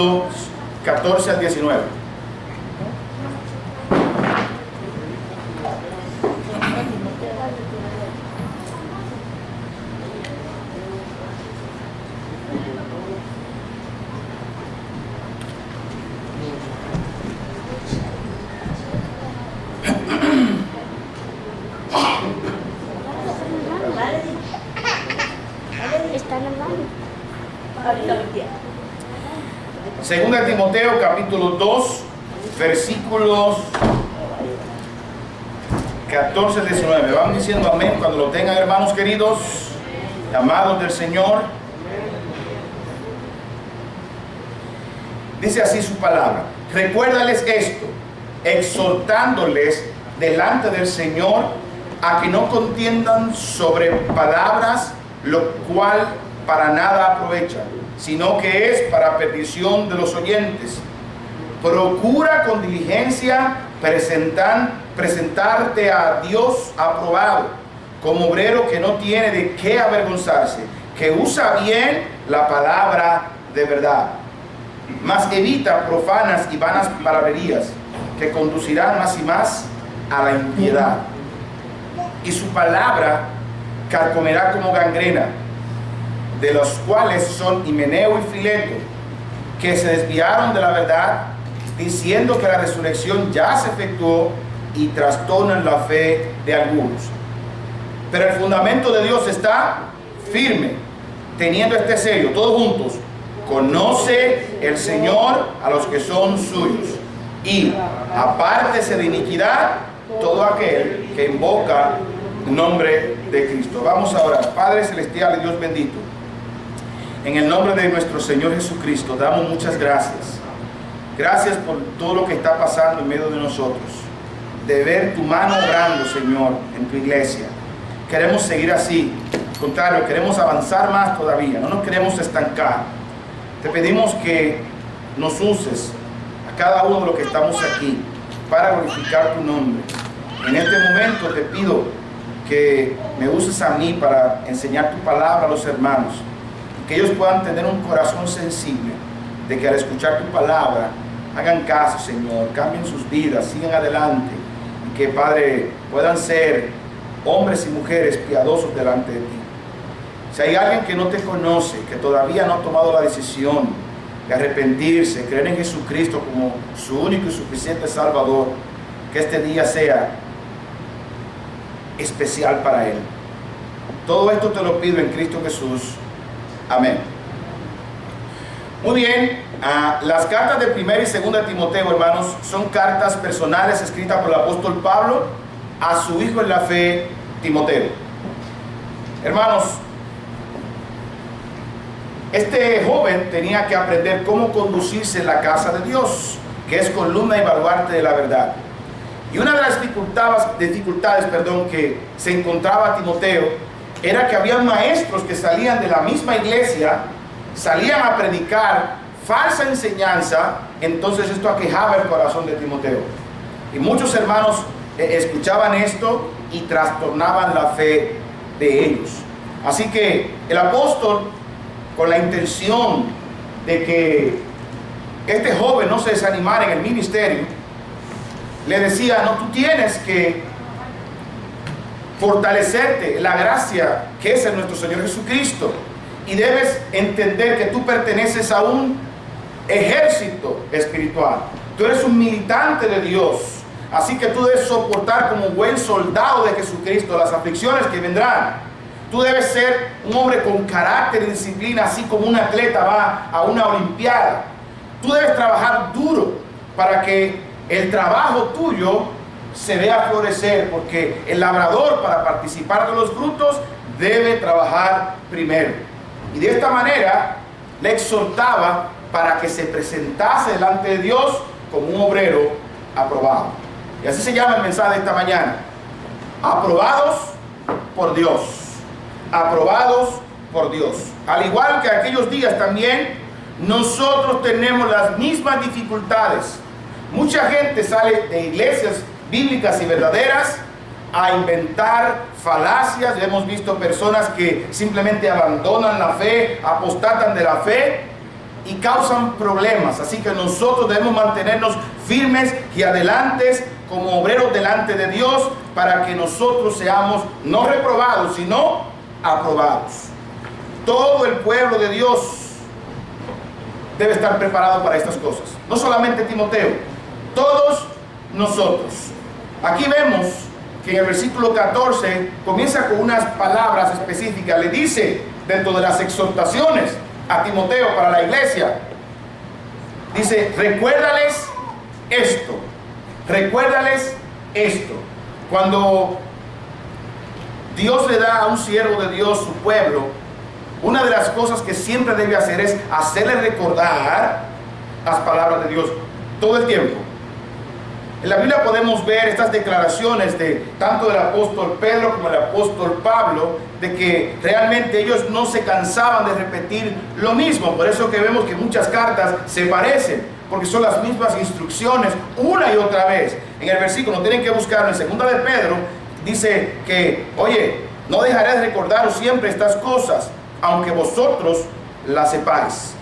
versículos 14 al 19. Segunda de Timoteo, capítulo 2, versículos 14 al 19. Van diciendo amén cuando lo tengan, hermanos queridos, amados del Señor. Dice así su palabra: recuérdales esto, exhortándoles delante del Señor a que no contiendan sobre palabras, lo cual para nada aprovecha, sino que es para perdición de los oyentes. Procura con diligencia presentarte a Dios aprobado, como obrero que no tiene de qué avergonzarse, que usa bien la palabra de verdad. Mas evita profanas y vanas palabrerías, que conducirán más y más a la impiedad. Y su palabra carcomerá como gangrena, de los cuales son Himeneo y Fileto, que se desviaron de la verdad, diciendo que la resurrección ya se efectuó, y trastornan la fe de algunos. Pero el fundamento de Dios está firme, teniendo este sello, todos juntos: conoce el Señor a los que son suyos, y apártese de iniquidad todo aquel que invoca el nombre de Cristo. Vamos a orar. Padre celestial y Dios bendito, en el nombre de nuestro Señor Jesucristo, damos muchas gracias. Gracias por todo lo que está pasando en medio de nosotros, de ver tu mano obrando, Señor, en tu iglesia. Queremos seguir así. Al contrario, queremos avanzar más todavía. No nos queremos estancar. Te pedimos que nos uses a cada uno de los que estamos aquí para glorificar tu nombre. En este momento te pido que me uses a mí para enseñar tu palabra a los hermanos, que ellos puedan tener un corazón sensible, de que al escuchar tu palabra hagan caso, Señor, cambien sus vidas, sigan adelante, y que, Padre, puedan ser hombres y mujeres piadosos delante de ti. Si hay alguien que no te conoce, que todavía no ha tomado la decisión de arrepentirse, creer en Jesucristo como su único y suficiente Salvador, que este día sea especial para él. Todo esto te lo pido en Cristo Jesús. Amén. Muy bien, las cartas de 1 y 2 de Timoteo, hermanos, son cartas personales escritas por el apóstol Pablo a su hijo en la fe, Timoteo. Hermanos, este joven tenía que aprender cómo conducirse en la casa de Dios, que es columna y baluarte de la verdad. Y una de las dificultades que se encontraba Timoteo era que había maestros que salían de la misma iglesia, salían a predicar falsa enseñanza. Entonces esto aquejaba el corazón de Timoteo, y muchos hermanos escuchaban esto y trastornaban la fe de ellos. Así que el apóstol, con la intención de que este joven no se desanimara en el ministerio, le decía: no, tú tienes que fortalecerte en la gracia que es en nuestro Señor Jesucristo, y debes entender que tú perteneces a un ejército espiritual. Tú eres un militante de Dios, así que tú debes soportar como un buen soldado de Jesucristo las aflicciones que vendrán. Tú debes ser un hombre con carácter y disciplina, así como un atleta va a una olimpiada. Tú debes trabajar duro para que el trabajo tuyo se vea florecer, porque el labrador, para participar de los frutos, debe trabajar primero. Y de esta manera le exhortaba para que se presentase delante de Dios como un obrero aprobado. Y así se llama el mensaje de esta mañana: aprobados por Dios. Aprobados por Dios. Al igual que aquellos días, también nosotros tenemos las mismas dificultades. Mucha gente sale de iglesias bíblicas y verdaderas a inventar falacias. Ya hemos visto personas que simplemente abandonan la fe, apostatan de la fe, y causan problemas. Así que nosotros debemos mantenernos firmes y adelantes como obreros delante de Dios, para que nosotros seamos no reprobados, sino aprobados. Todo el pueblo de Dios debe estar preparado para estas cosas. No solamente Timoteo, todos nosotros. Aquí vemos que en el versículo 14 comienza con unas palabras específicas. Le dice, dentro de las exhortaciones a Timoteo para la iglesia, dice: recuérdales esto, recuérdales esto. Cuando Dios le da a un siervo de Dios su pueblo, una de las cosas que siempre debe hacer es hacerle recordar las palabras de Dios todo el tiempo. En la Biblia podemos ver estas declaraciones de tanto del apóstol Pedro como del apóstol Pablo, de que realmente ellos no se cansaban de repetir lo mismo. Por eso que vemos que muchas cartas se parecen, porque son las mismas instrucciones una y otra vez. En el versículo, no tienen que buscarlo, en segunda de Pedro dice que, oye, no dejaré de recordaros siempre estas cosas, aunque vosotros las sepáis.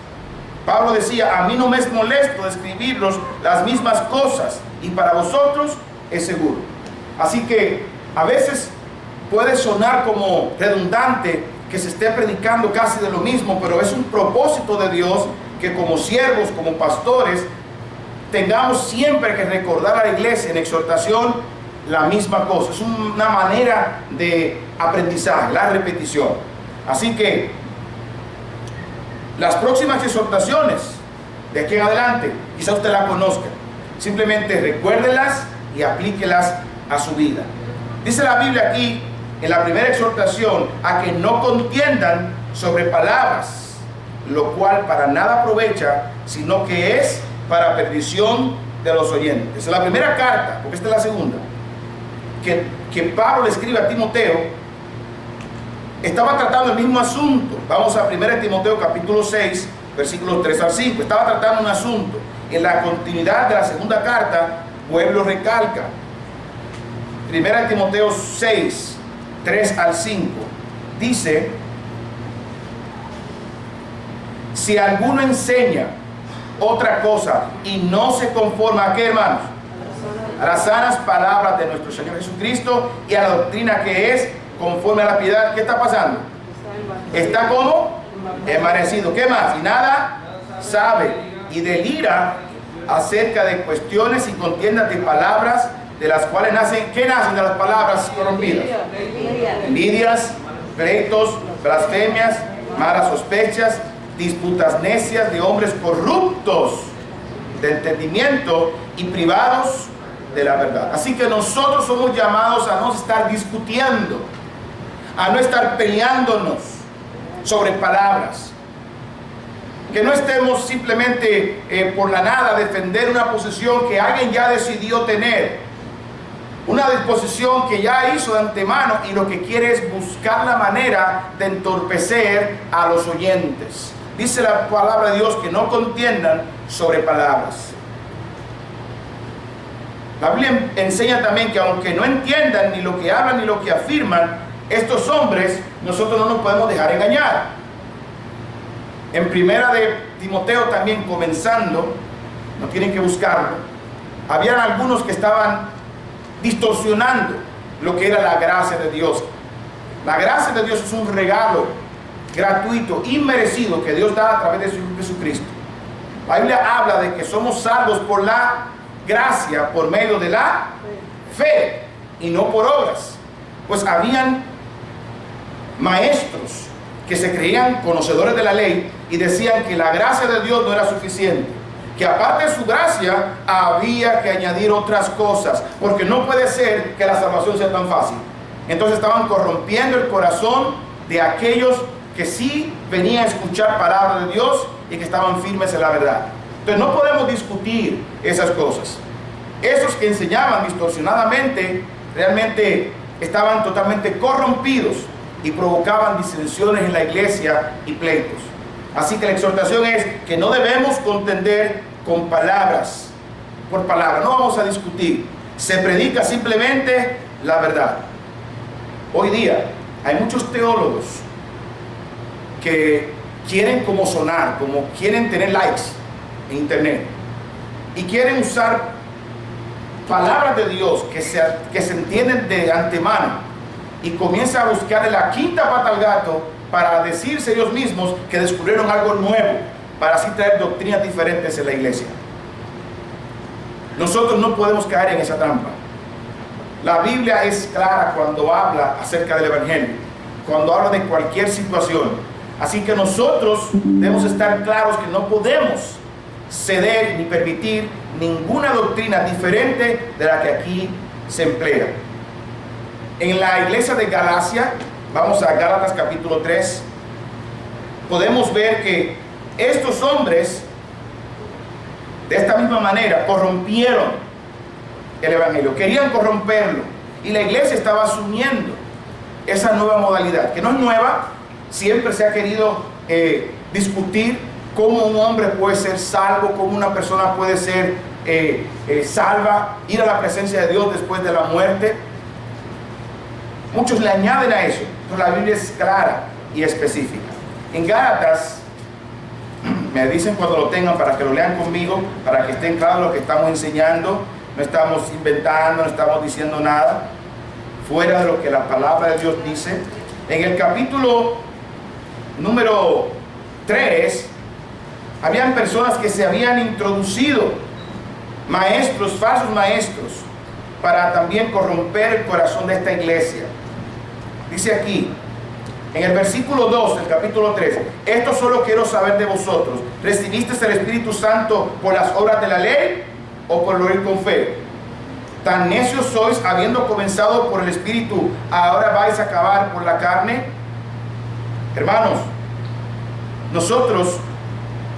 Pablo decía: a mí no me es molesto escribirlos las mismas cosas, y para vosotros es seguro. Así que a veces puede sonar como redundante que se esté predicando casi de lo mismo, pero es un propósito de Dios que como siervos, como pastores, tengamos siempre que recordar a la iglesia en exhortación la misma cosa. Es una manera de aprendizaje, la repetición. Así que las próximas exhortaciones de aquí en adelante, quizá usted la conozca. Simplemente recuérdelas y aplíquelas a su vida. Dice la Biblia aquí, en la primera exhortación, a que no contiendan sobre palabras, lo cual para nada aprovecha, sino que es para perdición de los oyentes. Esa es la primera carta, porque esta es la segunda, que Pablo le escribe a Timoteo. Estaba tratando el mismo asunto. Vamos a 1 Timoteo capítulo 6, versículos 3 al 5. Estaba tratando un asunto. En la continuidad de la segunda carta, vuelve recalca. 1 Timoteo 6, 3 al 5. Dice: si alguno enseña otra cosa y no se conforma ¿a qué, hermanos? A las sanas palabras de nuestro Señor Jesucristo y a la doctrina que es conforme a la piedad, ¿qué está pasando? Está como envanecido. ¿Qué más? Y nada sabe, y delira acerca de cuestiones y contiendas de palabras, de las cuales nacen, ¿qué nacen de las palabras corrompidas? Envidias, pleitos, blasfemias, malas sospechas, disputas necias de hombres corruptos de entendimiento y privados de la verdad. Así que nosotros somos llamados a no estar discutiendo, a no estar peleándonos sobre palabras, que no estemos simplemente por la nada a defender una posición que alguien ya decidió tener, una disposición que ya hizo de antemano, y lo que quiere es buscar la manera de entorpecer a los oyentes. Dice la palabra de Dios que no contiendan sobre palabras. La Biblia enseña también que aunque no entiendan ni lo que hablan ni lo que afirman estos hombres, nosotros no nos podemos dejar engañar. En primera de Timoteo también, comenzando, no tienen que buscarlo, habían algunos que estaban distorsionando lo que era la gracia de Dios. La gracia de Dios es un regalo gratuito, inmerecido, que Dios da a través de su Hijo Jesucristo. La Biblia habla de que somos salvos por la gracia, por medio de la fe y no por obras. Pues habían maestros que se creían conocedores de la ley y decían que la gracia de Dios no era suficiente, que aparte de su gracia había que añadir otras cosas, porque no puede ser que la salvación sea tan fácil. Entonces estaban corrompiendo el corazón de aquellos que sí venían a escuchar palabra de Dios y que estaban firmes en la verdad. Entonces no podemos discutir esas cosas. Esos que enseñaban distorsionadamente realmente estaban totalmente corrompidos y provocaban disensiones en la iglesia y pleitos. Así que la exhortación es que no debemos contender con palabras, por palabras. No vamos a discutir. Se predica simplemente la verdad. Hoy día hay muchos teólogos que quieren como sonar, como quieren tener likes en internet, y quieren usar palabras de Dios que se entienden de antemano, y comienzan a buscar la quinta pata al gato para decirse ellos mismos que descubrieron algo nuevo, para así traer doctrinas diferentes en la iglesia. Nosotros no podemos caer en esa trampa. La Biblia es clara cuando habla acerca del Evangelio, cuando habla de cualquier situación. Así que nosotros debemos estar claros que no podemos ceder ni permitir ninguna doctrina diferente de la que aquí se emplea. En la iglesia de Galacia, vamos a Gálatas capítulo 3, podemos ver que estos hombres, de esta misma manera, corrompieron el Evangelio, querían corromperlo, y la iglesia estaba asumiendo esa nueva modalidad, que no es nueva. Siempre se ha querido discutir cómo un hombre puede ser salvo, cómo una persona puede ser salva, ir a la presencia de Dios después de la muerte. Muchos le añaden a eso, pero la Biblia es clara y específica. En Gálatas, me dicen cuando lo tengan para que lo lean conmigo, para que estén claros lo que estamos enseñando. No estamos inventando, no estamos diciendo nada fuera de lo que la palabra de Dios dice. En el capítulo número 3, habían personas que se habían introducido, maestros, falsos maestros, para también corromper el corazón de esta iglesia. Dice aquí, en el versículo 2 del capítulo 3, esto solo quiero saber de vosotros: ¿recibisteis el Espíritu Santo por las obras de la ley o por el oír con fe? ¿Tan necios sois, habiendo comenzado por el Espíritu, ahora vais a acabar por la carne? Hermanos, nosotros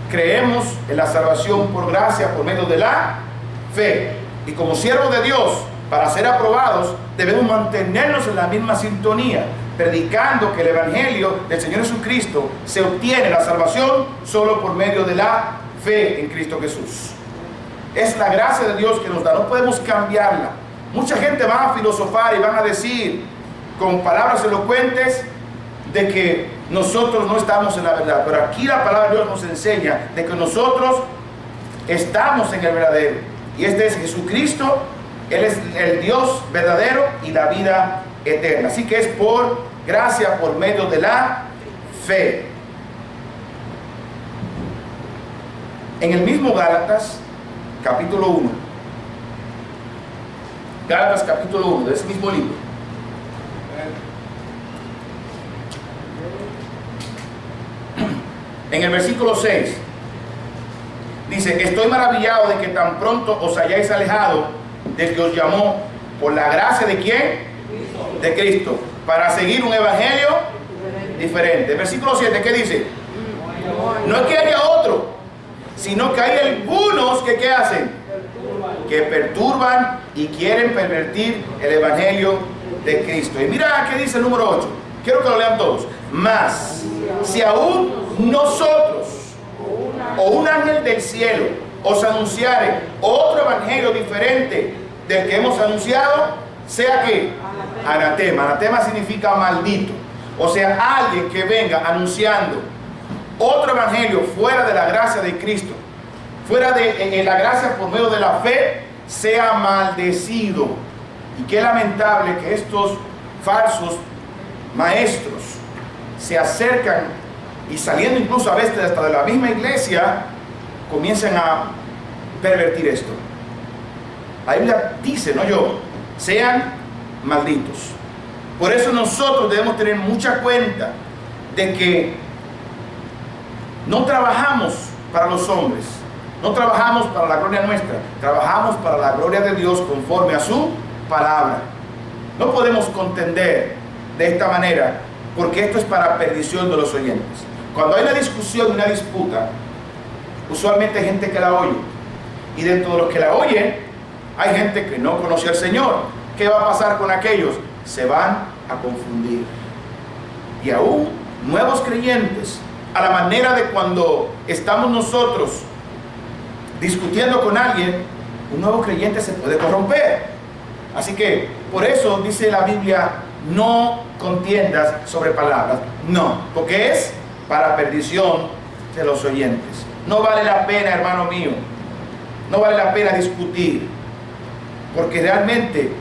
creemos en la salvación por gracia, por medio de la fe, y como siervos de Dios, para ser aprobados, debemos mantenernos en la misma sintonía, predicando que el Evangelio del Señor Jesucristo se obtiene la salvación solo por medio de la fe en Cristo Jesús. Es la gracia de Dios que nos da, no podemos cambiarla. Mucha gente va a filosofar y van a decir con palabras elocuentes de que nosotros no estamos en la verdad, pero aquí la palabra de Dios nos enseña de que nosotros estamos en el verdadero, y este es Jesucristo. Él es el Dios verdadero y la vida eterna. Así que es por gracia, por medio de la fe. En el mismo Gálatas capítulo 1, Gálatas capítulo 1 de ese mismo libro, en el versículo 6 dice: estoy maravillado de que tan pronto os hayáis alejado del que os llamó por la gracia de ¿quién? De Cristo, para seguir un evangelio diferente. El versículo 7, ¿qué dice? No es que haya otro, sino que hay algunos que ¿qué hacen? Que perturban y quieren pervertir el evangelio de Cristo. Y mira qué dice el número 8. Quiero que lo lean todos. Mas, si aún nosotros o un ángel del cielo os anunciare otro evangelio diferente del que hemos anunciado, sea que anatema. Anatema significa maldito. O sea, alguien que venga anunciando otro evangelio fuera de la gracia de Cristo, fuera de la gracia por medio de la fe, sea maldecido. Y qué lamentable que estos falsos maestros se acercan y, saliendo incluso a veces hasta de la misma iglesia, comienzan a pervertir esto. La Biblia dice, no yo, sean malditos. Por eso nosotros debemos tener mucha cuenta de que no trabajamos para los hombres, no trabajamos para la gloria nuestra, trabajamos para la gloria de Dios conforme a su palabra. No podemos contender de esta manera, porque esto es para perdición de los oyentes. Cuando hay una discusión y una disputa, usualmente hay gente que la oye, y dentro de los que la oyen hay gente que no conoce al Señor. ¿Qué va a pasar con aquellos? Se van a confundir. Y aún nuevos creyentes, a la manera de cuando estamos nosotros discutiendo con alguien, un nuevo creyente se puede corromper. Así que por eso dice la Biblia: no contiendas sobre palabras. No, porque es para perdición de los oyentes. No vale la pena, hermano mío, no vale la pena discutir, porque realmente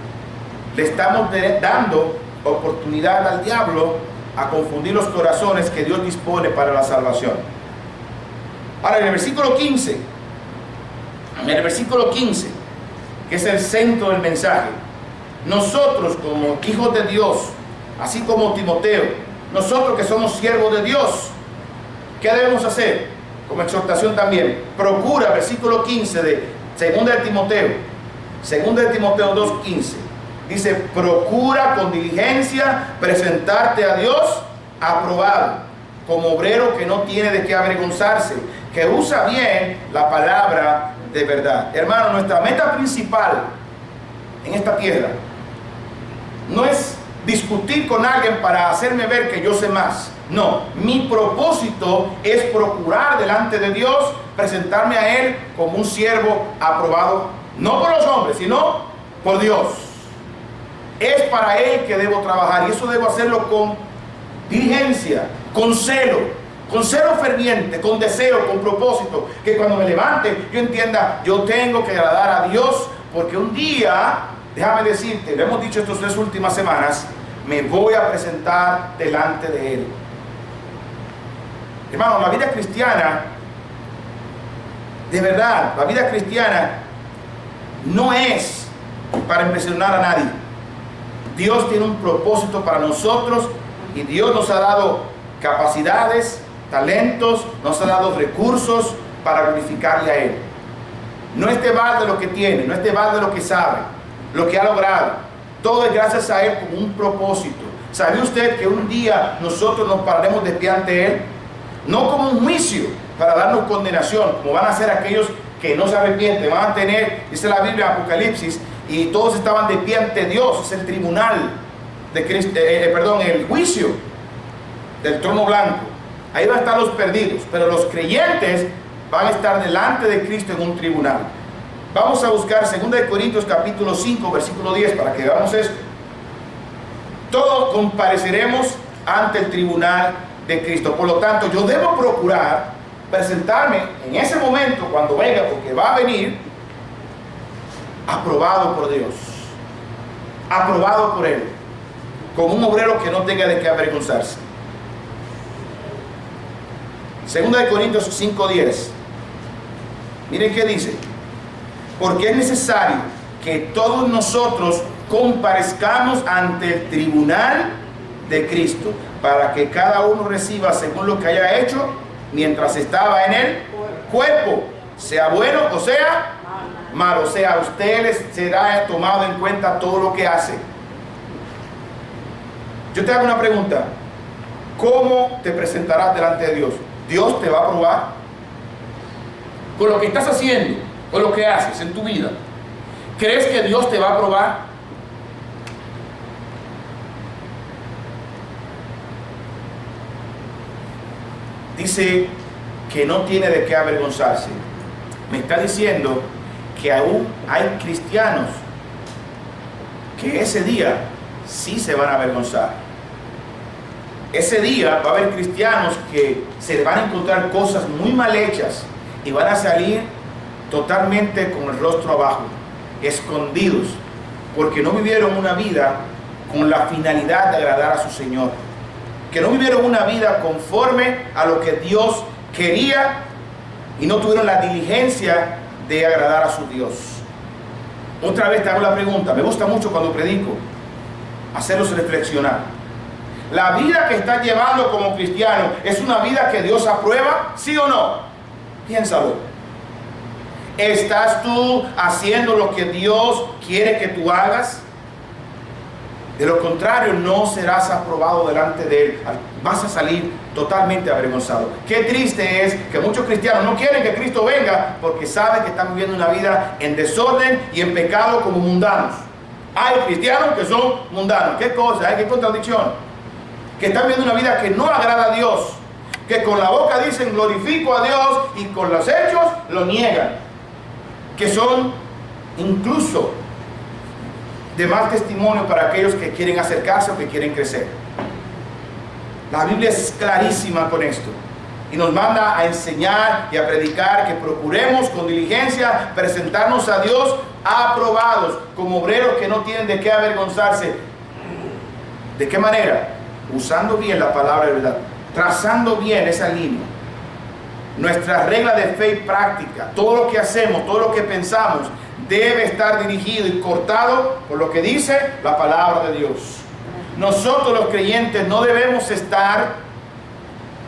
le estamos dando oportunidad al diablo a confundir los corazones que Dios dispone para la salvación. Ahora, en el versículo 15, que es el centro del mensaje, nosotros como hijos de Dios, así como Timoteo, nosotros que somos siervos de Dios, ¿qué debemos hacer? Como exhortación también, procura, versículo 15 de 2 de Timoteo 2:15, dice, procura con diligencia presentarte a Dios aprobado, como obrero que no tiene de qué avergonzarse, que usa bien la palabra de verdad. Hermano, nuestra meta principal en esta tierra no es discutir con alguien para hacerme ver que yo sé más. No, mi propósito es procurar delante de Dios presentarme a Él como un siervo aprobado, no por los hombres, sino por Dios. Es para Él que debo trabajar, y eso debo hacerlo con diligencia, con celo ferviente, con deseo, con propósito, que cuando me levante yo entienda, yo tengo que agradar a Dios, porque un día, déjame decirte, lo hemos dicho estas 3 últimas semanas, me voy a presentar delante de Él. Hermano, la vida cristiana, de verdad, la vida cristiana no es para impresionar a nadie. Dios tiene un propósito para nosotros, y Dios nos ha dado capacidades, talentos, nos ha dado recursos para glorificarle a Él. No es de balde lo que tiene, no es de balde lo que sabe, lo que ha logrado. Todo es gracias a Él con un propósito. ¿Sabe usted que un día nosotros nos pararemos de pie ante Él? No como un juicio para darnos condenación, como van a ser aquellos que no se arrepienten. Van a tener, dice la Biblia en Apocalipsis, y todos estaban de pie ante Dios. Es el tribunal de Cristo, el juicio del trono blanco. Ahí van a estar los perdidos, pero los creyentes van a estar delante de Cristo en un tribunal. Vamos a buscar 2 de Corintios capítulo 5, versículo 10, para que veamos esto. Todos compareceremos ante el tribunal de Cristo. Por lo tanto, yo debo procurar presentarme en ese momento, cuando venga, porque va a venir, aprobado por Dios, aprobado por Él, como un obrero que no tenga de qué avergonzarse. 2 de Corintios 5:10. Miren qué dice: porque es necesario que todos nosotros comparezcamos ante el tribunal de Cristo, para que cada uno reciba según lo que haya hecho mientras estaba en el cuerpo, sea bueno o sea malo. O sea, a usted les será tomado en cuenta todo lo que hace. Yo te hago una pregunta: ¿cómo te presentarás delante de Dios? ¿Dios te va a probar con lo que estás haciendo o lo que haces en tu vida? ¿Crees que Dios te va a probar? Dice que no tiene de qué avergonzarse. Me está diciendo que aún hay cristianos que ese día sí se van a avergonzar. Ese día va a haber cristianos que se van a encontrar cosas muy mal hechas y van a salir totalmente con el rostro abajo, escondidos, porque no vivieron una vida con la finalidad de agradar a su Señor, que no vivieron una vida conforme a lo que Dios quería y no tuvieron la diligencia de agradar a su Dios. Otra vez te hago la pregunta, me gusta mucho cuando predico hacerlos reflexionar. ¿La vida que estás llevando como cristiano es una vida que Dios aprueba? ¿Sí o no? Piénsalo. ¿Estás tú haciendo lo que Dios quiere que tú hagas? De lo contrario, no serás aprobado delante de Él. Vas a salir totalmente avergonzado. Qué triste es que muchos cristianos no quieren que Cristo venga porque saben que están viviendo una vida en desorden y en pecado como mundanos. Hay cristianos que son mundanos. ¿Qué cosa? ¿Qué contradicción? Que están viviendo una vida que no agrada a Dios, que con la boca dicen glorifico a Dios y con los hechos lo niegan, que son incluso de mal testimonio para aquellos que quieren acercarse o que quieren crecer. La Biblia es clarísima con esto. Y nos manda a enseñar y a predicar que procuremos con diligencia presentarnos a Dios aprobados, como obreros que no tienen de qué avergonzarse. ¿De qué manera? Usando bien la palabra de verdad, trazando bien esa línea. Nuestra regla de fe y práctica, todo lo que hacemos, todo lo que pensamos, debe estar dirigido y cortado por lo que dice la palabra de Dios. Nosotros los creyentes no debemos estar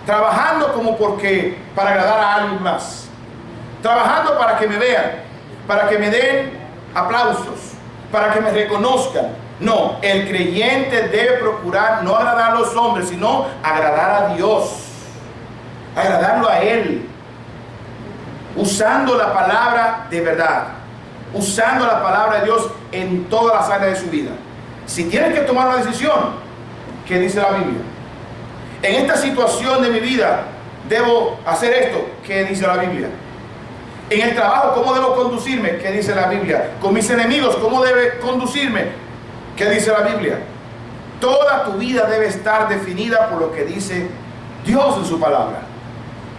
trabajando como para agradar a alguien más, trabajando para que me vean, para que me den aplausos, para que me reconozcan. No, el creyente debe procurar no agradar a los hombres, sino agradar a Dios, agradarlo a Él, usando la palabra de verdad, usando la palabra de Dios en todas las áreas de su vida. Si tienes que tomar una decisión, ¿qué dice la Biblia? En esta situación de mi vida, debo hacer esto, ¿qué dice la Biblia? En el trabajo, ¿cómo debo conducirme? ¿Qué dice la Biblia? Con mis enemigos, ¿cómo debe conducirme? ¿Qué dice la Biblia? Toda tu vida debe estar definida por lo que dice Dios en su palabra.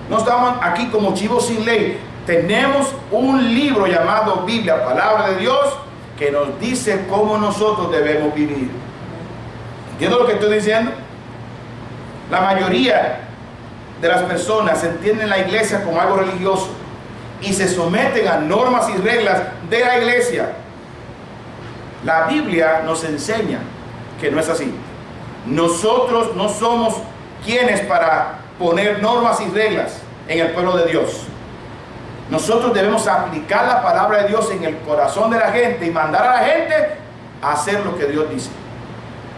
No estamos aquí como chivos sin ley. Tenemos un libro llamado Biblia, palabra de Dios, que nos dice cómo nosotros debemos vivir. ¿Entiendes lo que estoy diciendo? La mayoría de las personas entienden la iglesia como algo religioso y se someten a normas y reglas de la iglesia. La Biblia nos enseña que no es así. Nosotros no somos quienes para poner normas y reglas en el pueblo de Dios. Nosotros debemos aplicar la palabra de Dios en el corazón de la gente y mandar a la gente a hacer lo que Dios dice.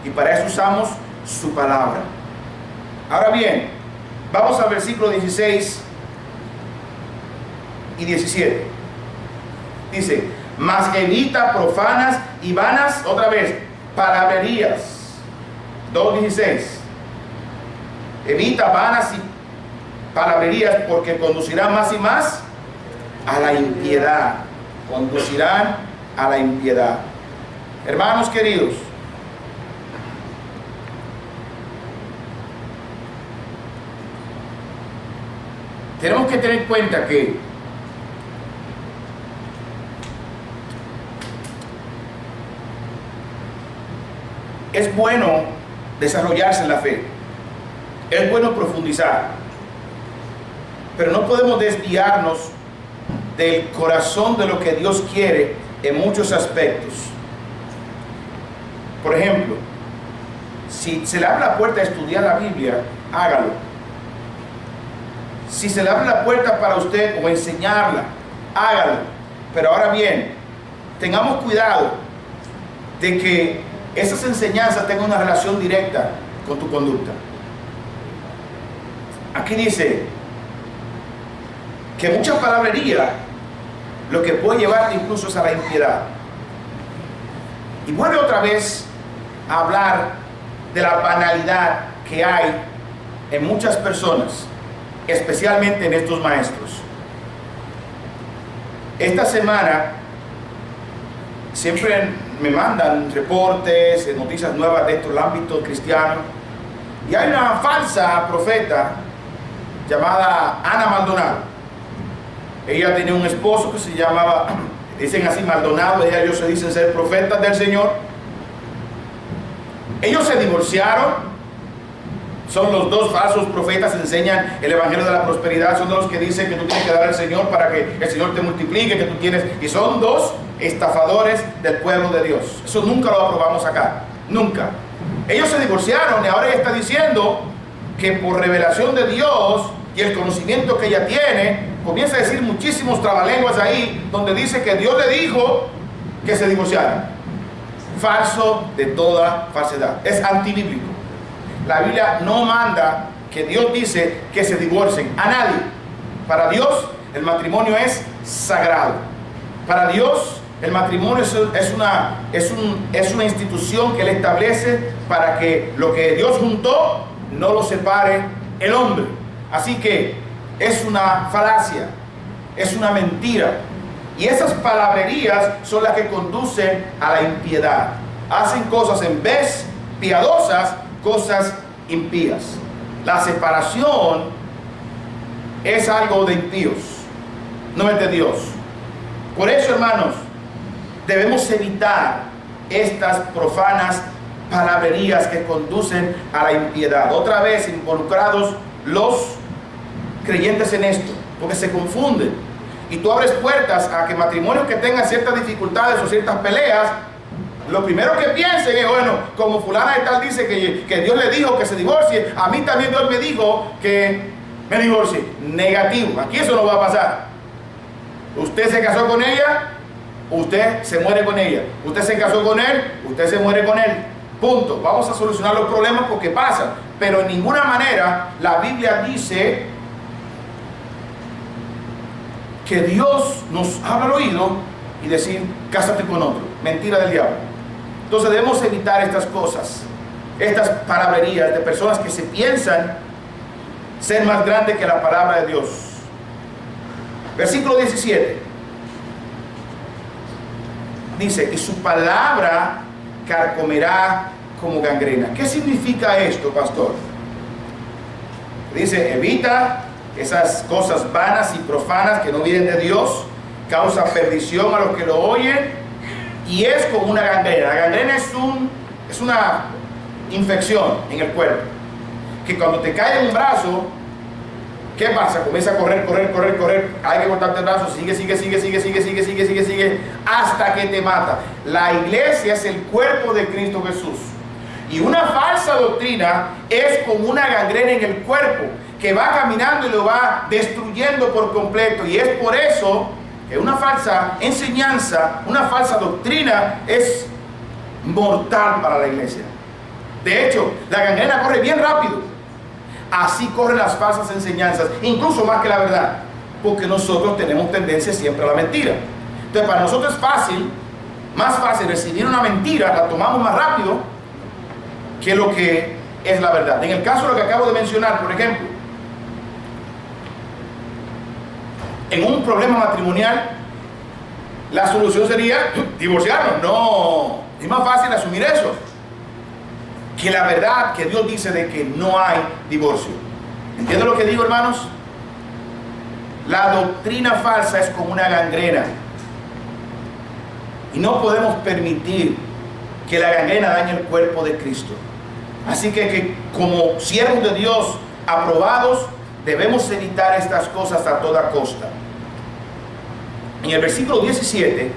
Y para eso usamos su palabra. Ahora bien, vamos al versículo 16 y 17. Dice: mas evita profanas y vanas, otra vez, palabrerías. 2:16. Evita vanas y palabrerías, porque conducirán más y más a la impiedad. Conducirán a la impiedad. Hermanos queridos, tenemos que tener en cuenta que es bueno desarrollarse en la fe, es bueno profundizar, pero no podemos desviarnos del corazón de lo que Dios quiere en muchos aspectos. Por ejemplo, si se le abre la puerta a estudiar la Biblia, hágalo. Si se le abre la puerta para usted o enseñarla, hágalo. Pero ahora bien, tengamos cuidado de que esas enseñanzas tengan una relación directa con tu conducta. Aquí dice que mucha palabrería lo que puede llevarte incluso es a la impiedad. Y vuelve otra vez a hablar de la banalidad que hay en muchas personas, especialmente en estos maestros. Esta semana siempre me mandan reportes, noticias nuevas dentro del ámbito cristiano, y hay una falsa profeta llamada Ana Maldonado. Ella tenía un esposo que se llamaba, dicen así, Maldonado. Ellos se dicen ser profetas del Señor. Ellos se divorciaron. Son los dos falsos profetas, enseñan el evangelio de la prosperidad. Son de los que dicen que tú tienes que dar al Señor para que el Señor te multiplique, que tú tienes. Y son dos estafadores del pueblo de Dios. Eso nunca lo aprobamos acá, nunca. Ellos se divorciaron y ahora ella está diciendo que por revelación de Dios y el conocimiento que ella tiene, comienza a decir muchísimos trabalenguas ahí, donde dice que Dios le dijo que se divorciaran. Falso de toda falsedad. Es antibíblico. La Biblia no manda, que Dios dice que se divorcien a nadie. Para Dios el matrimonio es sagrado. Para Dios el matrimonio es una institución que Él establece para que lo que Dios juntó no lo separe el hombre. Así que es una falacia, es una mentira. Y esas palabrerías son las que conducen a la impiedad. Hacen cosas en vez piadosas, cosas impías. La separación es algo de impíos, no es de Dios. Por eso, hermanos, debemos evitar estas profanas palabrerías que conducen a la impiedad. Otra vez involucrados los creyentes en esto, porque se confunden. Y tú abres puertas a que matrimonios que tengan ciertas dificultades o ciertas peleas, lo primero que piensen es, bueno, como fulana de tal dice que Dios le dijo que se divorcie, a mí también Dios me dijo que me divorcie. Negativo, aquí eso no va a pasar. Usted se casó con ella, usted se muere con ella. Usted se casó con él, usted se muere con él. Punto. Vamos a solucionar los problemas porque pasan. Pero en ninguna manera la Biblia dice que Dios nos habla al oído y decir, cásate con otro. Mentira del diablo. Entonces debemos evitar estas cosas, estas palabrerías de personas que se piensan ser más grandes que la palabra de Dios. Versículo 17. Dice, y su palabra carcomerá como gangrena. ¿Qué significa esto, pastor? Dice, evita esas cosas vanas y profanas que no vienen de Dios, causa perdición a los que lo oyen, y es como una gangrena. La gangrena es una infección en el cuerpo, que cuando te cae en un brazo, ¿qué pasa? Comienza a correr, hay que cortarte el brazo, sigue, hasta que te mata. La iglesia es el cuerpo de Cristo Jesús. Y una falsa doctrina es como una gangrena en el cuerpo, que va caminando y lo va destruyendo por completo. Y es por eso que una falsa enseñanza, una falsa doctrina es mortal para la iglesia. De hecho, la gangrena corre bien rápido. Así corren las falsas enseñanzas, incluso más que la verdad, porque nosotros tenemos tendencia siempre a la mentira. Entonces, para nosotros es fácil, más fácil recibir una mentira, la tomamos más rápido que lo que es la verdad. En el caso de lo que acabo de mencionar, por ejemplo, en un problema matrimonial, la solución sería divorciarnos. No, es más fácil asumir eso que la verdad que Dios dice de que no hay divorcio. ¿Entienden lo que digo, hermanos? La doctrina falsa es como una gangrena y no podemos permitir que la gangrena dañe el cuerpo de Cristo. Así que como siervos de Dios aprobados, debemos evitar estas cosas a toda costa. En el versículo 17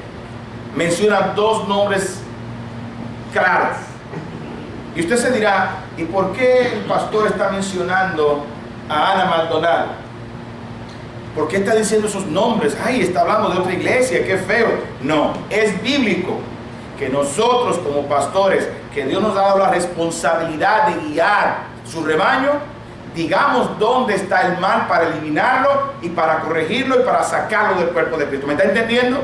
menciona dos nombres claros. Y usted se dirá, ¿y por qué el pastor está mencionando a Ana Maldonado? ¿Por qué está diciendo esos nombres? Ay, está hablando de otra iglesia, qué feo. No, es bíblico que nosotros como pastores, que Dios nos ha dado la responsabilidad de guiar su rebaño, digamos dónde está el mal para eliminarlo y para corregirlo y para sacarlo del cuerpo de Cristo. ¿Me está entendiendo?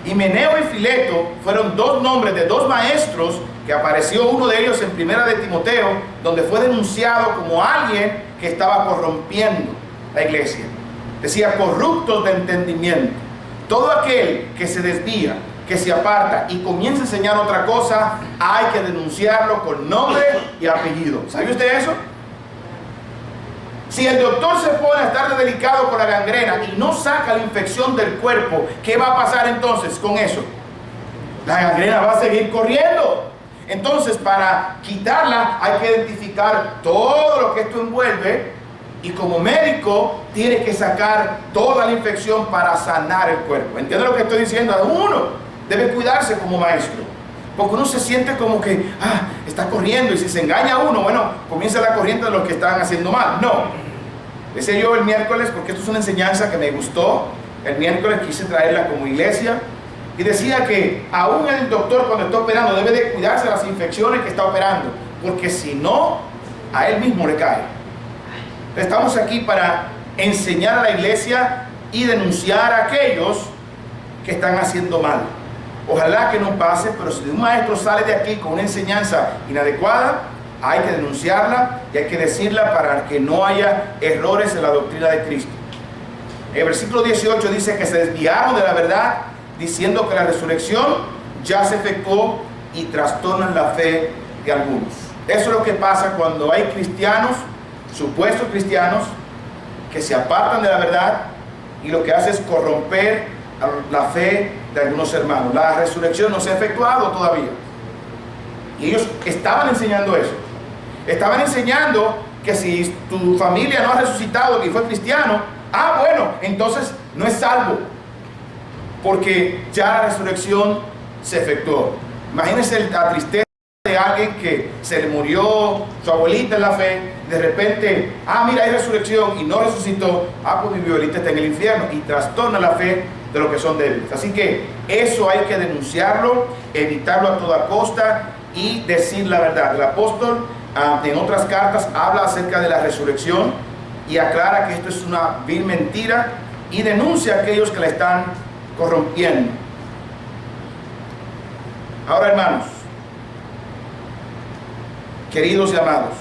Himeneo y Fileto fueron dos nombres de dos maestros que apareció uno de ellos en Primera de Timoteo, donde fue denunciado como alguien que estaba corrompiendo la iglesia. Decía, corruptos de entendimiento. Todo aquel que se desvía, que se aparta y comienza a enseñar otra cosa, hay que denunciarlo con nombre y apellido. ¿Sabe usted eso? Si el doctor se pone a estar delicado con la gangrena y no saca la infección del cuerpo, ¿qué va a pasar entonces con eso? La gangrena va a seguir corriendo. Entonces, para quitarla hay que identificar todo lo que esto envuelve, y como médico tiene que sacar toda la infección para sanar el cuerpo. ¿Entiende lo que estoy diciendo? Uno debe cuidarse como maestro, porque uno se siente como que está corriendo, y si se engaña uno, bueno, comienza la corriente de los que están haciendo mal. No, decía yo el miércoles, porque esto es una enseñanza que me gustó, el miércoles quise traerla como iglesia, y decía que aún el doctor cuando está operando debe de cuidarse de las infecciones que está operando, porque si no, a él mismo le cae. Estamos aquí para enseñar a la iglesia y denunciar a aquellos que están haciendo mal. Ojalá que no pase, pero si un maestro sale de aquí con una enseñanza inadecuada, hay que denunciarla y hay que decirla para que no haya errores en la doctrina de Cristo. El versículo 18 dice que se desviaron de la verdad, diciendo que la resurrección ya se efectuó, y trastornan la fe de algunos. Eso es lo que pasa cuando hay cristianos, supuestos cristianos, que se apartan de la verdad y lo que hace es corromper la fe de algunos hermanos. La resurrección no se ha efectuado todavía. Y ellos estaban enseñando eso. Estaban enseñando que si tu familia no ha resucitado y fue cristiano, bueno, entonces no es salvo, porque ya la resurrección se efectuó. Imagínense la tristeza de alguien que se le murió su abuelita en la fe, de repente, mira, hay resurrección y no resucitó, pues mi abuelita está en el infierno, y trastorna la fe de los que son débiles. Así que eso hay que denunciarlo, evitarlo a toda costa y decir la verdad. El apóstol en otras cartas habla acerca de la resurrección y aclara que esto es una vil mentira y denuncia a aquellos que la están corrompiendo. Ahora, hermanos, queridos y amados,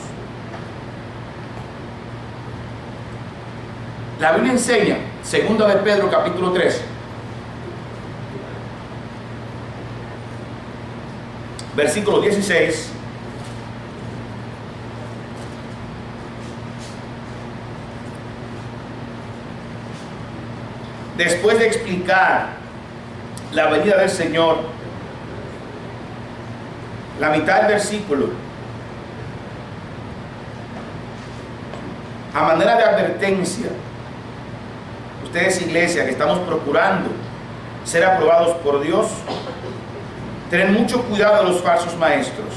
la Biblia enseña, 2 de Pedro capítulo 3, versículo 16, después de explicar la venida del Señor, la mitad del versículo, a manera de advertencia, ustedes, iglesia, que estamos procurando ser aprobados por Dios, tener mucho cuidado de los falsos maestros.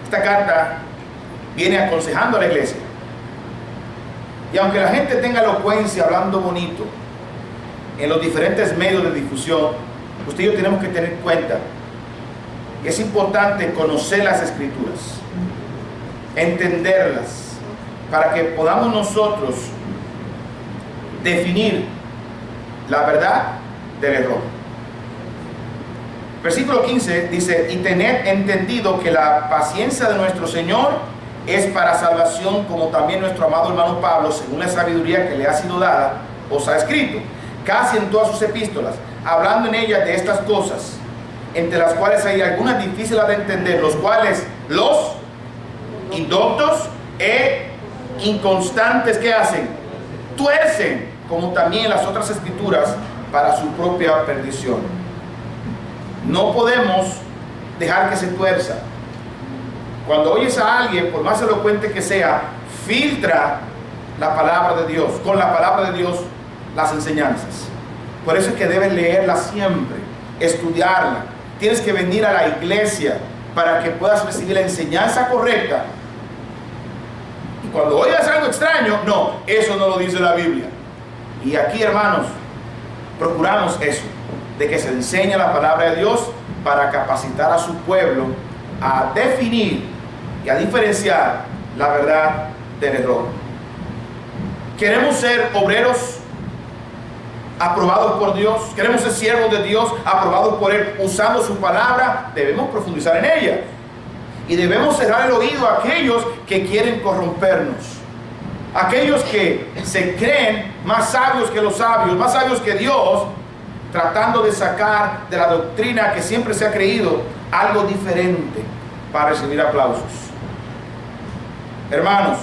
Esta carta viene aconsejando a la iglesia. Y aunque la gente tenga elocuencia hablando bonito en los diferentes medios de difusión, usted y yo tenemos que tener en cuenta que es importante conocer las Escrituras, entenderlas, para que podamos nosotros definir la verdad del error. Versículo 15 dice: y tened entendido que la paciencia de nuestro Señor es para salvación, como también nuestro amado hermano Pablo, según la sabiduría que le ha sido dada, os ha escrito, casi en todas sus epístolas, hablando en ellas de estas cosas, entre las cuales hay algunas difíciles de entender, los cuales los indoctos e inconstantes que hacen, tuercen, como también las otras escrituras, para su propia perdición. No podemos dejar que se tuerza. Cuando oyes a alguien, por más elocuente que sea, filtra la palabra de Dios, con la palabra de Dios, las enseñanzas. Por eso es que debes leerla siempre, estudiarla. Tienes que venir a la iglesia para que puedas recibir la enseñanza correcta. Y cuando oigas algo extraño, no, eso no lo dice la Biblia. Y aquí, hermanos, procuramos eso, de que se enseñe la palabra de Dios para capacitar a su pueblo a definir y a diferenciar la verdad del error. Queremos ser obreros aprobados por Dios, queremos ser siervos de Dios, aprobados por Él, usando su palabra. Debemos profundizar en ella y debemos cerrar el oído a aquellos que quieren corrompernos, aquellos que se creen más sabios que los sabios, más sabios que Dios, tratando de sacar de la doctrina que siempre se ha creído algo diferente para recibir aplausos. Hermanos,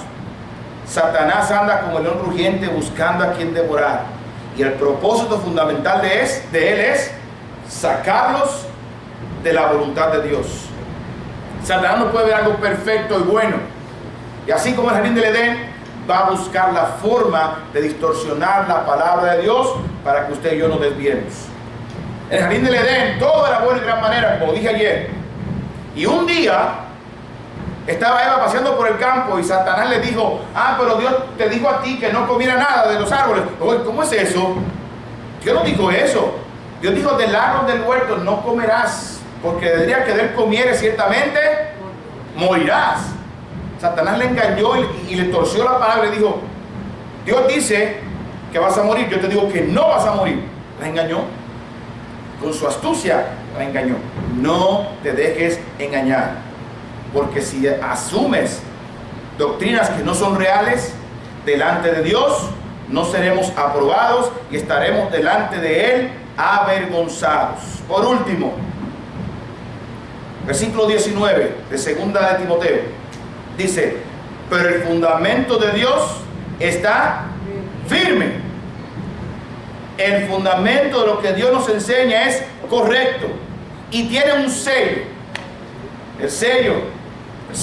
Satanás anda como el león rugiente buscando a quien devorar, y el propósito fundamental de él es sacarlos de la voluntad de Dios. Satanás no puede ver algo perfecto y bueno, y así como el jardín del Edén, va a buscar la forma de distorsionar la palabra de Dios para que usted y yo nos desviemos. En el jardín del Edén todo era bueno en gran manera, como dije ayer, y un día estaba Eva paseando por el campo y Satanás le dijo: pero Dios te dijo a ti que no comiera nada de los árboles. Oye, ¿cómo es eso? Dios no dijo eso. Dios dijo: del árbol del huerto no comerás, porque del día que de él comieres ciertamente morirás. Satanás le engañó y le torció la palabra y dijo: Dios dice que vas a morir, yo te digo que no vas a morir. La engañó. Con su astucia la engañó. No te dejes engañar, porque si asumes doctrinas que no son reales delante de Dios, no seremos aprobados y estaremos delante de Él avergonzados. Por último, Versículo 19 de segunda de Timoteo. Dice, pero el fundamento de Dios está firme. El fundamento de lo que Dios nos enseña es correcto y tiene un sello. El sello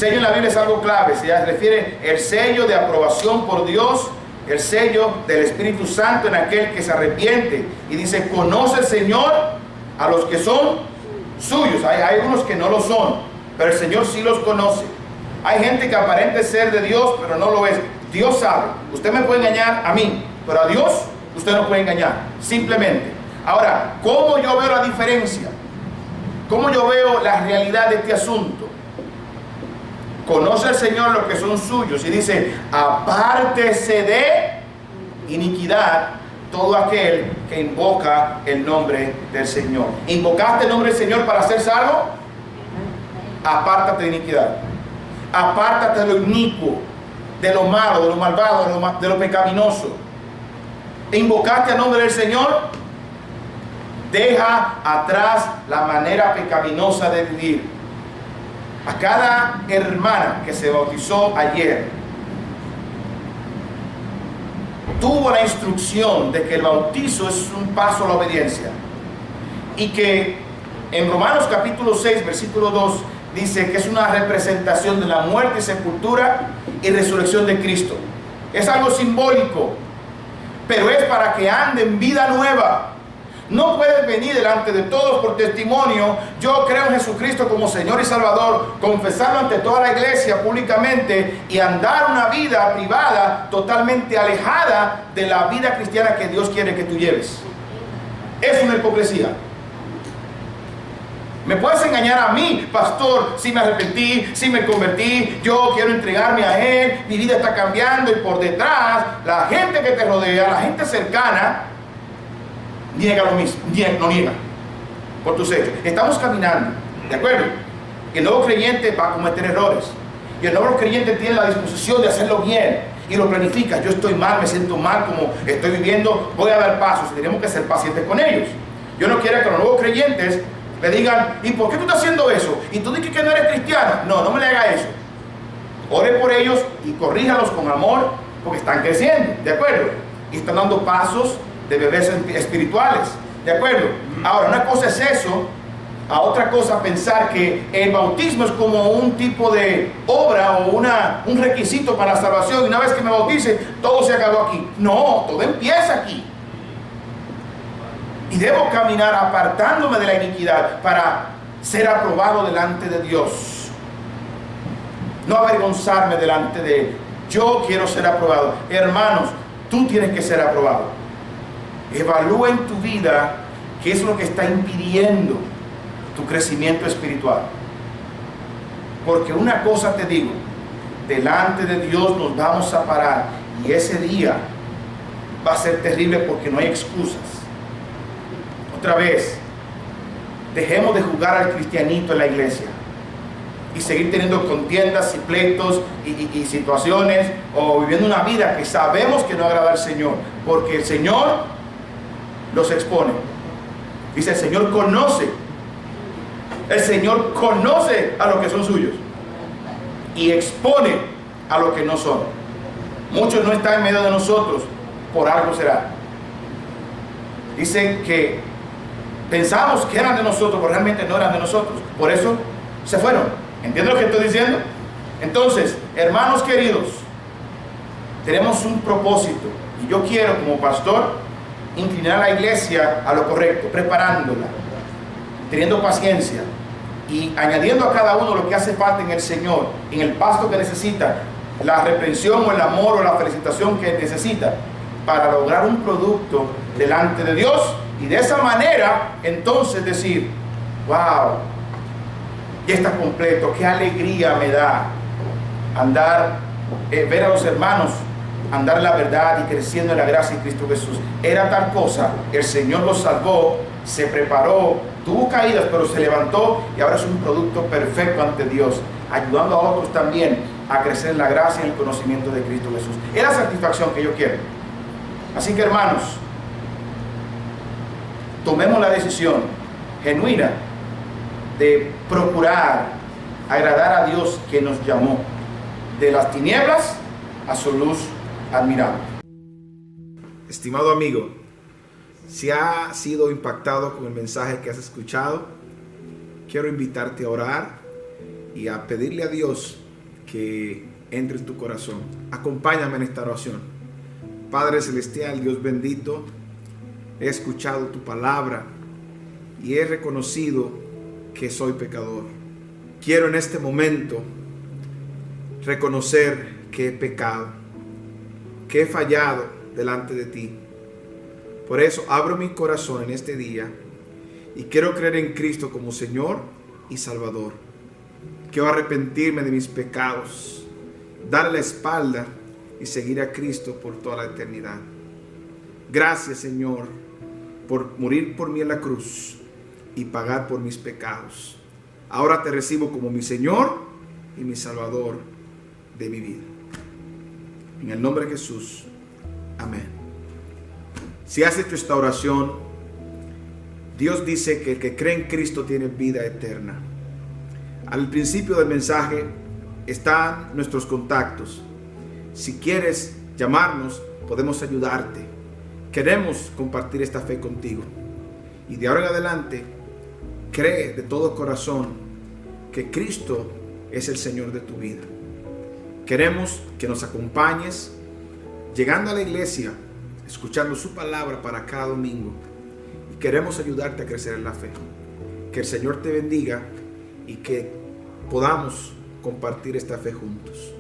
en la Biblia es algo clave. Se refiere al sello de aprobación por Dios, el sello del Espíritu Santo en aquel que se arrepiente. Y dice, conoce el Señor a los que son suyos. Hay algunos que no lo son, pero el Señor sí los conoce. Hay gente que aparenta ser de Dios, pero no lo es. Dios sabe. Usted me puede engañar a mí, pero a Dios usted no puede engañar, simplemente. Ahora, ¿cómo yo veo la diferencia? ¿Cómo yo veo la realidad de este asunto? Conoce el Señor los que son suyos y dice, apártese de iniquidad todo aquel que invoca el nombre del Señor. ¿Invocaste el nombre del Señor para ser salvo? Apártate de iniquidad. Apártate de lo inicuo, de lo malo, de lo malvado, de lo pecaminoso. ¿Invocaste el nombre del Señor? Deja atrás la manera pecaminosa de vivir. A cada hermana que se bautizó ayer, tuvo la instrucción de que el bautizo es un paso a la obediencia. Y que en Romanos capítulo 6, versículo 2, dice que es una representación de la muerte, sepultura y resurrección de Cristo. Es algo simbólico, pero es para que ande en vida nueva. No puedes venir delante de todos por testimonio, yo creo en Jesucristo como Señor y Salvador, confesarlo ante toda la iglesia públicamente y andar una vida privada totalmente alejada de la vida cristiana que Dios quiere que tú lleves. Es una hipocresía. Me puedes engañar a mí, pastor, si me arrepentí, si me convertí, yo quiero entregarme a Él, mi vida está cambiando, y por detrás, la gente que te rodea, la gente cercana, niega lo mismo, no niega por tus hechos. Estamos caminando, ¿de acuerdo? El nuevo creyente va a cometer errores, y el nuevo creyente tiene la disposición de hacerlo bien, y lo planifica. Yo estoy mal, me siento mal como estoy viviendo, voy a dar pasos, y tenemos que ser pacientes con ellos. Yo no quiero que los nuevos creyentes le digan, ¿y por qué tú estás haciendo eso? Y tú dices que no eres cristiano. No me le haga eso. Ore por ellos y corríjalos con amor, porque están creciendo, ¿de acuerdo? Y están dando pasos de bebés espirituales, ¿de acuerdo? Ahora, una cosa es eso, a otra cosa pensar que el bautismo es como un tipo de obra o un requisito para la salvación, y una vez que me bautice, todo se acabó aquí. No, todo empieza aquí. Y debo caminar apartándome de la iniquidad para ser aprobado delante de Dios. No avergonzarme delante de Él. Yo quiero ser aprobado. Hermanos, tú tienes que ser aprobado. Evalúa en tu vida qué es lo que está impidiendo tu crecimiento espiritual. Porque una cosa te digo, delante de Dios nos vamos a parar, y ese día va a ser terrible porque no hay excusas. Otra vez, dejemos de jugar al cristianito en la iglesia y seguir teniendo contiendas y pleitos y situaciones, o viviendo una vida que sabemos que no agrada al Señor, porque el Señor los expone. Dice, el Señor conoce a los que son suyos y expone a los que no son. Muchos no están en medio de nosotros, por algo será. Dice que pensamos que eran de nosotros, pero realmente no eran de nosotros. Por eso se fueron. ¿Entiendes lo que estoy diciendo? Entonces, hermanos queridos, tenemos un propósito. Y yo quiero, como pastor, inclinar a la iglesia a lo correcto, preparándola, teniendo paciencia y añadiendo a cada uno lo que hace falta en el Señor, en el pasto que necesita, la reprensión o el amor o la felicitación que necesita, para lograr un producto delante de Dios. Y de esa manera, entonces decir, wow, ya está completo, qué alegría me da andar, ver a los hermanos andar en la verdad y creciendo en la gracia de Cristo Jesús. Era tal cosa, el Señor los salvó, se preparó, tuvo caídas, pero se levantó, y ahora es un producto perfecto ante Dios, ayudando a otros también a crecer en la gracia y el conocimiento de Cristo Jesús. Es la satisfacción que yo quiero. Así que, hermanos, tomemos la decisión genuina de procurar agradar a Dios que nos llamó de las tinieblas a su luz admirable. Estimado amigo, si has sido impactado con el mensaje que has escuchado, quiero invitarte a orar y a pedirle a Dios que entre en tu corazón. Acompáñame en esta oración. Padre Celestial, Dios bendito, he escuchado tu palabra y he reconocido que soy pecador. Quiero en este momento reconocer que he pecado, que he fallado delante de ti. Por eso abro mi corazón en este día y quiero creer en Cristo como Señor y Salvador. Quiero arrepentirme de mis pecados, darle la espalda y seguir a Cristo por toda la eternidad. Gracias, Señor, por morir por mí en la cruz y pagar por mis pecados. Ahora te recibo como mi Señor y mi Salvador de mi vida. En el nombre de Jesús. Amén. Si has hecho esta oración, Dios dice que el que cree en Cristo tiene vida eterna. Al principio del mensaje están nuestros contactos. Si quieres llamarnos, podemos ayudarte. Queremos compartir esta fe contigo. Y de ahora en adelante, cree de todo corazón que Cristo es el Señor de tu vida. Queremos que nos acompañes llegando a la iglesia, escuchando su palabra para cada domingo. Y queremos ayudarte a crecer en la fe. Que el Señor te bendiga y que podamos compartir esta fe juntos.